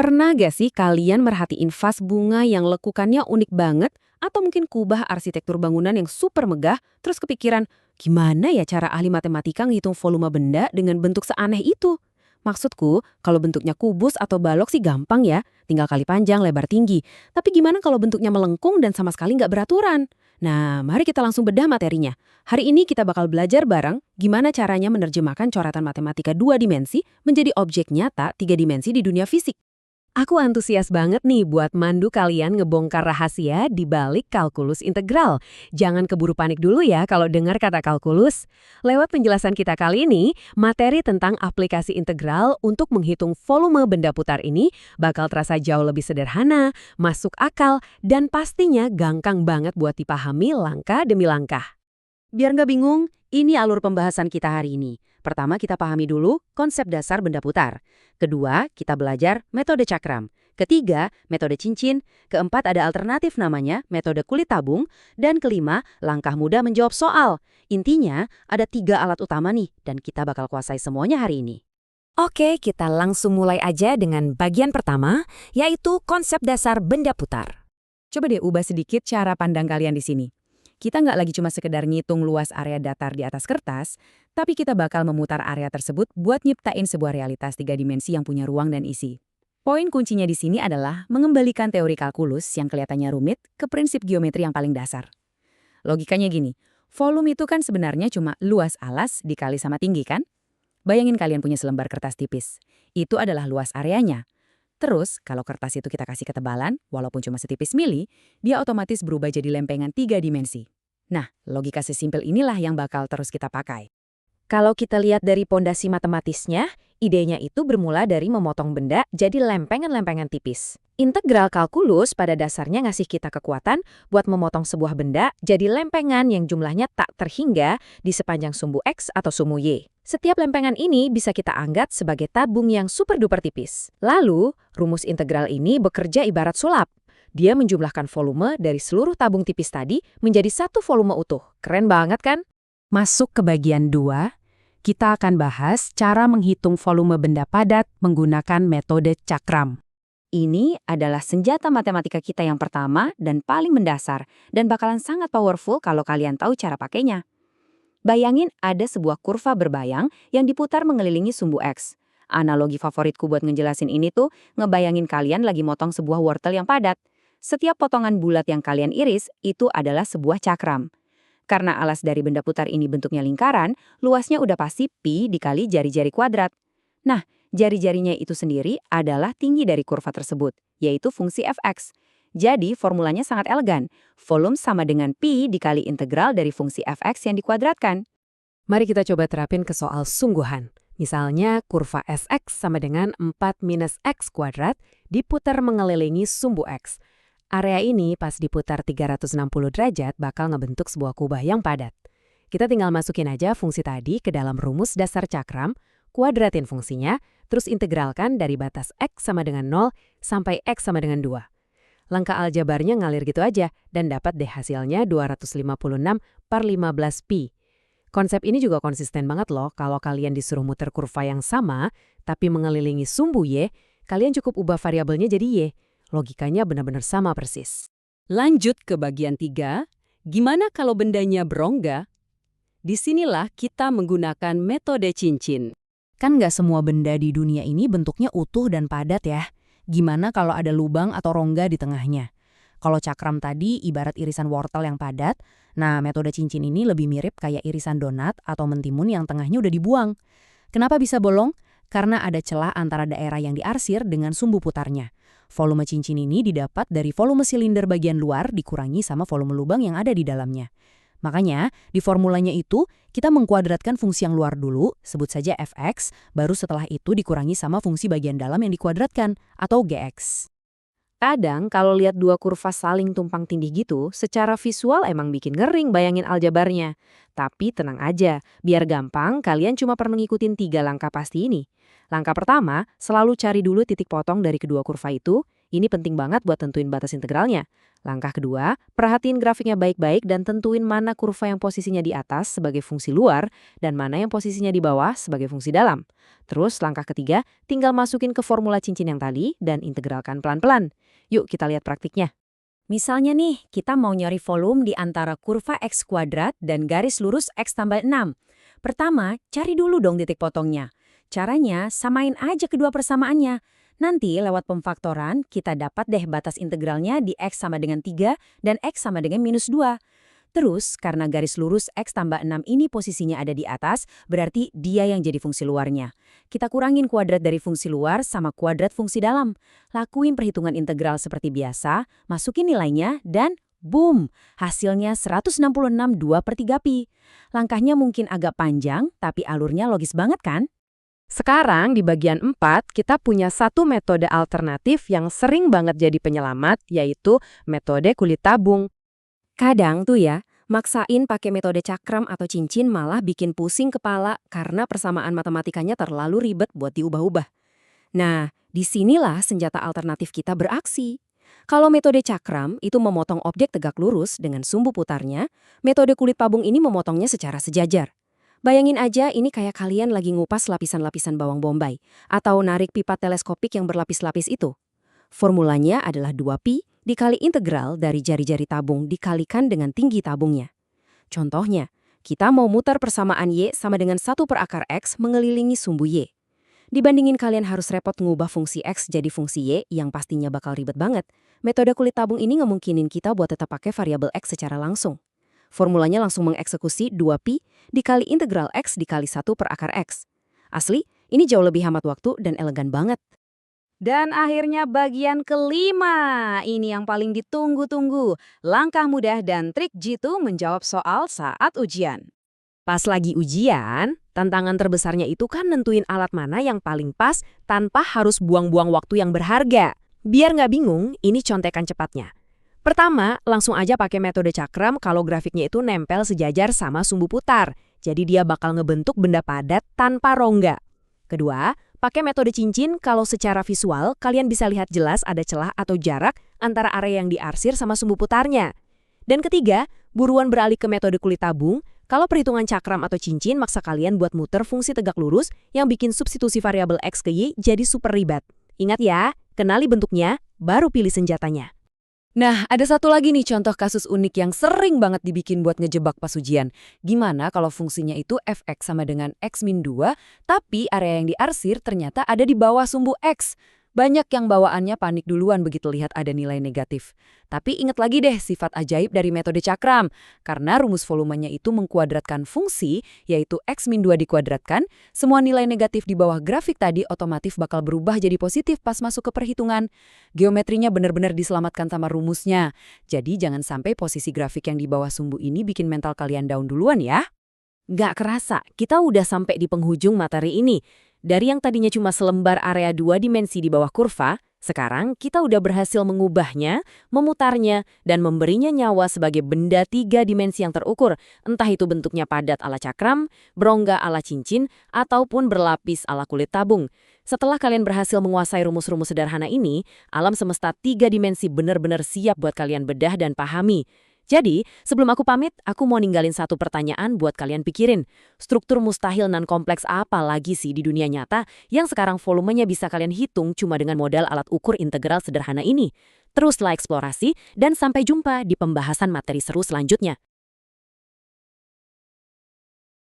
Pernah gak sih kalian merhatiin vas bunga yang lekukannya unik banget? Atau mungkin kubah arsitektur bangunan yang super megah, terus kepikiran, gimana ya cara ahli matematika ngitung volume benda dengan bentuk seaneh itu? Maksudku, kalau bentuknya kubus atau balok sih gampang ya, tinggal kali panjang, lebar tinggi. Tapi gimana kalau bentuknya melengkung dan sama sekali nggak beraturan? Nah, mari kita langsung bedah materinya. Hari ini kita bakal belajar bareng gimana caranya menerjemahkan coretan matematika 2 dimensi menjadi objek nyata 3 dimensi di dunia fisik. Aku antusias banget nih buat mandu kalian ngebongkar rahasia di balik kalkulus integral. Jangan keburu panik dulu ya kalau dengar kata kalkulus. Lewat penjelasan kita kali ini, materi tentang aplikasi integral untuk menghitung volume benda putar ini bakal terasa jauh lebih sederhana, masuk akal, dan pastinya gampang banget buat dipahami langkah demi langkah. Biar nggak bingung, ini alur pembahasan kita hari ini. Pertama, kita pahami dulu konsep dasar benda putar. Kedua, kita belajar metode cakram. Ketiga, metode cincin. Keempat, ada alternatif namanya metode kulit tabung. Dan kelima, langkah mudah menjawab soal. Intinya, ada 3 alat utama nih, dan kita bakal kuasai semuanya hari ini. Oke, kita langsung mulai aja dengan bagian pertama, yaitu konsep dasar benda putar. Coba deh ubah sedikit cara pandang kalian di sini. Kita nggak lagi cuma sekedar ngitung luas area datar di atas kertas, tapi kita bakal memutar area tersebut buat nyiptain sebuah realitas 3 dimensi yang punya ruang dan isi. Poin kuncinya di sini adalah mengembalikan teori kalkulus yang kelihatannya rumit ke prinsip geometri yang paling dasar. Logikanya gini, volume itu kan sebenarnya cuma luas alas dikali sama tinggi kan? Bayangin kalian punya selembar kertas tipis. Itu adalah luas areanya. Terus, kalau kertas itu kita kasih ketebalan, walaupun cuma setipis mili, dia otomatis berubah jadi lempengan 3 dimensi. Nah, logika sesimpel inilah yang bakal terus kita pakai. Kalau kita lihat dari pondasi matematisnya, idenya itu bermula dari memotong benda jadi lempengan-lempengan tipis. Integral kalkulus pada dasarnya ngasih kita kekuatan buat memotong sebuah benda jadi lempengan yang jumlahnya tak terhingga di sepanjang sumbu X atau sumbu Y. Setiap lempengan ini bisa kita anggap sebagai tabung yang super-duper tipis. Lalu, rumus integral ini bekerja ibarat sulap. Dia menjumlahkan volume dari seluruh tabung tipis tadi menjadi satu volume utuh. Keren banget kan? Masuk ke bagian 2. Kita akan bahas cara menghitung volume benda padat menggunakan metode cakram. Ini adalah senjata matematika kita yang pertama dan paling mendasar, dan bakalan sangat powerful kalau kalian tahu cara pakainya. Bayangin ada sebuah kurva berbayang yang diputar mengelilingi sumbu X. Analogi favoritku buat ngejelasin ini tuh ngebayangin kalian lagi motong sebuah wortel yang padat. Setiap potongan bulat yang kalian iris itu adalah sebuah cakram. Karena alas dari benda putar ini bentuknya lingkaran, luasnya udah pasti pi dikali jari-jari kuadrat. Nah, jari-jarinya itu sendiri adalah tinggi dari kurva tersebut, yaitu fungsi fx. Jadi, formulanya sangat elegan. Volume sama dengan pi dikali integral dari fungsi fx yang dikuadratkan. Mari kita coba terapin ke soal sungguhan. Misalnya, kurva sx sama dengan 4 minus x kuadrat diputar mengelilingi sumbu x. Area ini pas diputar 360 derajat bakal ngebentuk sebuah kubah yang padat. Kita tinggal masukin aja fungsi tadi ke dalam rumus dasar cakram, kuadratin fungsinya, terus integralkan dari batas x sama dengan 0 sampai x sama dengan 2. Langkah aljabarnya ngalir gitu aja dan dapat deh hasilnya 256/15 pi. Konsep ini juga konsisten banget loh kalau kalian disuruh muter kurva yang sama tapi mengelilingi sumbu y, kalian cukup ubah variabelnya jadi y. Logikanya benar-benar sama persis. Lanjut ke bagian 3, gimana kalau bendanya berongga? Disinilah kita menggunakan metode cincin. Kan nggak semua benda di dunia ini bentuknya utuh dan padat ya. Gimana kalau ada lubang atau rongga di tengahnya? Kalau cakram tadi ibarat irisan wortel yang padat, nah metode cincin ini lebih mirip kayak irisan donat atau mentimun yang tengahnya udah dibuang. Kenapa bisa bolong? Karena ada celah antara daerah yang diarsir dengan sumbu putarnya. Volume cincin ini didapat dari volume silinder bagian luar dikurangi sama volume lubang yang ada di dalamnya. Makanya, di formulanya itu, kita mengkuadratkan fungsi yang luar dulu, sebut saja fx, baru setelah itu dikurangi sama fungsi bagian dalam yang dikuadratkan, atau gx. Kadang, kalau lihat dua kurva saling tumpang tindih gitu, secara visual emang bikin ngering bayangin aljabarnya. Tapi tenang aja, biar gampang, kalian cuma perlu ngikutin 3 langkah pasti ini. Langkah pertama, selalu cari dulu titik potong dari kedua kurva itu. Ini penting banget buat tentuin batas integralnya. Langkah kedua, perhatiin grafiknya baik-baik dan tentuin mana kurva yang posisinya di atas sebagai fungsi luar dan mana yang posisinya di bawah sebagai fungsi dalam. Terus langkah ketiga, tinggal masukin ke formula cincin yang tadi dan integralkan pelan-pelan. Yuk kita lihat praktiknya. Misalnya nih, kita mau nyari volume di antara kurva X kuadrat dan garis lurus X tambah 6. Pertama, cari dulu dong titik potongnya. Caranya, samain aja kedua persamaannya. Nanti lewat pemfaktoran, kita dapat deh batas integralnya di X sama dengan 3 dan X sama dengan minus 2. Terus, karena garis lurus X tambah 6 ini posisinya ada di atas, berarti dia yang jadi fungsi luarnya. Kita kurangin kuadrat dari fungsi luar sama kuadrat fungsi dalam. Lakuin perhitungan integral seperti biasa, masukin nilainya, dan boom! Hasilnya 166 2/3 pi. Langkahnya mungkin agak panjang, tapi alurnya logis banget kan? Sekarang di bagian 4, kita punya satu metode alternatif yang sering banget jadi penyelamat, yaitu metode kulit tabung. Kadang tuh ya, maksain pakai metode cakram atau cincin malah bikin pusing kepala karena persamaan matematikanya terlalu ribet buat diubah-ubah. Nah, disinilah senjata alternatif kita beraksi. Kalau metode cakram itu memotong objek tegak lurus dengan sumbu putarnya, metode kulit tabung ini memotongnya secara sejajar. Bayangin aja ini kayak kalian lagi ngupas lapisan-lapisan bawang bombay atau narik pipa teleskopik yang berlapis-lapis itu. Formulanya adalah 2pi dikali integral dari jari-jari tabung dikalikan dengan tinggi tabungnya. Contohnya, kita mau mutar persamaan Y sama dengan 1/akar X mengelilingi sumbu Y. Dibandingin kalian harus repot ngubah fungsi X jadi fungsi Y yang pastinya bakal ribet banget, metode kulit tabung ini ngemungkinin kita buat tetap pakai variabel X secara langsung. Formulanya langsung mengeksekusi 2pi dikali integral X dikali 1/akar X. Asli, ini jauh lebih hemat waktu dan elegan banget. Dan akhirnya bagian kelima, ini yang paling ditunggu-tunggu. Langkah mudah dan trik jitu menjawab soal saat ujian. Pas lagi ujian, tantangan terbesarnya itu kan nentuin alat mana yang paling pas tanpa harus buang-buang waktu yang berharga. Biar nggak bingung, ini contekan cepatnya. Pertama, langsung aja pakai metode cakram kalau grafiknya itu nempel sejajar sama sumbu putar. Jadi dia bakal ngebentuk benda padat tanpa rongga. Kedua, pakai metode cincin kalau secara visual kalian bisa lihat jelas ada celah atau jarak antara area yang diarsir sama sumbu putarnya. Dan ketiga, buruan beralih ke metode kulit tabung kalau perhitungan cakram atau cincin maksa kalian buat muter fungsi tegak lurus yang bikin substitusi variabel X ke Y jadi super ribet. Ingat ya, kenali bentuknya, baru pilih senjatanya. Nah, ada satu lagi nih contoh kasus unik yang sering banget dibikin buat ngejebak pas ujian. Gimana kalau fungsinya itu fx sama dengan x-2, tapi area yang diarsir ternyata ada di bawah sumbu x. Banyak yang bawaannya panik duluan begitu lihat ada nilai negatif. Tapi ingat lagi deh sifat ajaib dari metode cakram. Karena rumus volumenya itu mengkuadratkan fungsi, yaitu x-2 dikuadratkan, semua nilai negatif di bawah grafik tadi otomatis bakal berubah jadi positif pas masuk ke perhitungan. Geometrinya benar-benar diselamatkan sama rumusnya. Jadi jangan sampai posisi grafik yang di bawah sumbu ini bikin mental kalian down duluan ya. Nggak kerasa, kita udah sampai di penghujung materi ini. Dari yang tadinya cuma selembar area 2 dimensi di bawah kurva, sekarang kita udah berhasil mengubahnya, memutarnya, dan memberinya nyawa sebagai benda 3 dimensi yang terukur, entah itu bentuknya padat ala cakram, berongga ala cincin, ataupun berlapis ala kulit tabung. Setelah kalian berhasil menguasai rumus-rumus sederhana ini, alam semesta 3 dimensi benar-benar siap buat kalian bedah dan pahami. Jadi, sebelum aku pamit, aku mau ninggalin satu pertanyaan buat kalian pikirin. Struktur mustahil non kompleks apa lagi sih di dunia nyata yang sekarang volumenya bisa kalian hitung cuma dengan modal alat ukur integral sederhana ini? Teruslah eksplorasi dan sampai jumpa di pembahasan materi seru selanjutnya.